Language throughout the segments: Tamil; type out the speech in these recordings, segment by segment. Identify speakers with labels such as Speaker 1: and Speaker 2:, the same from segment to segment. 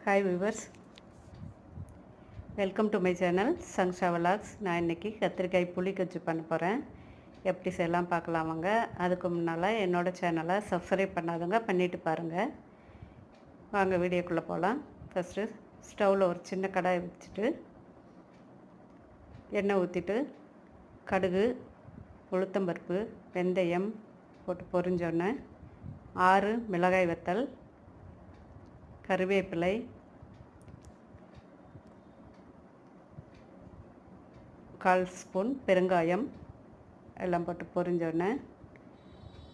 Speaker 1: Hi viewers, welcome to my channel Sangsha vlogs. நான் இன்றைக்கி கத்திரிக்காய் புளி கஞ்சி பண்ண போகிறேன். எப்படி செய்யலாம் பார்க்கலாம் வாங்க. அதுக்கு முன்னால் என்னோடய சேனலை சப்ஸ்கிரைப் பண்ணாதவங்க பண்ணிவிட்டு பாருங்கள். வாங்க வீடியோக்குள்ளே போகலாம். ஃபஸ்ட்டு ஸ்டவ்வில் ஒரு சின்ன கடாயை வச்சுட்டு எண்ணெய் ஊற்றிட்டு கடுகு, உளுத்தம்பருப்பு, வெந்தயம் போட்டு பொரிஞ்சோன்னே 6 மிளகாய் வத்தல், கருவேப்பிலை, கால் ஸ்பூன் பெருங்காயம் எல்லாம் போட்டு பொரிஞ்சோடனே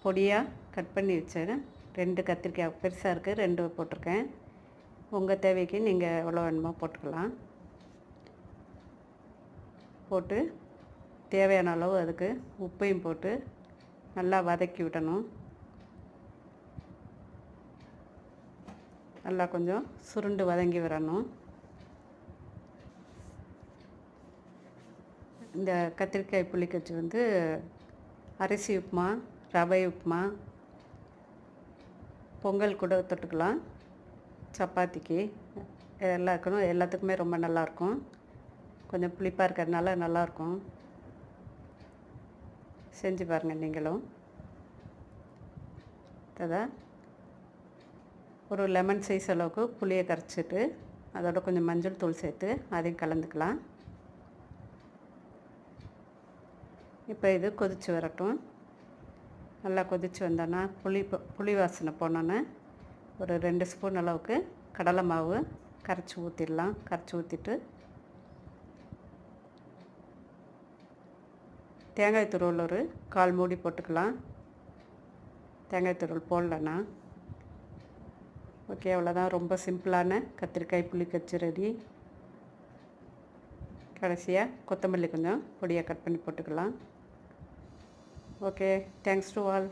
Speaker 1: பொடியாக கட் பண்ணி வச்சேன் 2 கத்திரிக்காய் பெருசாக இருக்குது, 2 போட்டிருக்கேன். உங்கள் தேவைக்கு நீங்கள் எவ்வளோ வேணுமோ போட்டுக்கலாம். போட்டு தேவையான அளவு அதுக்கு உப்பையும் போட்டு நல்லா வதக்கி விடணும். நல்லா கொஞ்சம் சுருண்டு வதங்கி வரணும். இந்த கத்திரிக்காய் புளிக்கஞ்சி அரிசி உப்புமா, ரவை உப்புமா, பொங்கல் கூட தொட்டுக்கலாம், சப்பாத்திக்கு எல்லாத்துக்குமே ரொம்ப நல்லாயிருக்கும். கொஞ்சம் புளிப்பாக இருக்கிறதுனால நல்லாயிருக்கும். செஞ்சு பாருங்கள் நீங்களும். அதான் ஒரு லெமன் சைஸ் அளவுக்கு புளியை கரைச்சிட்டு அதோட கொஞ்சம் மஞ்சள் தூள் சேர்த்து அதையும் கலந்துக்கலாம். இப்போ இது கொதித்து வரட்டும். நல்லா கொதித்து வந்தோன்னா புளி வாசனை போனோன்னே ஒரு 2 ஸ்பூன் அளவுக்கு கடலை மாவு கரைச்சி ஊற்றிடலாம். கரைச்சி ஊற்றிட்டு தேங்காய் துருவல் ஒரு 1/4 மூடி போட்டுக்கலாம். தேங்காய் துருவல் போடலன்னா ஓகே, அவ்வளோதான். ரொம்ப சிம்பிளான கத்திரிக்காய் புளிக்கஞ்சி ரெடி. கடைசியாக கொத்தமல்லி கொஞ்சம் பொடியாக கட் பண்ணி போட்டுக்கலாம். Okay, thanks to all.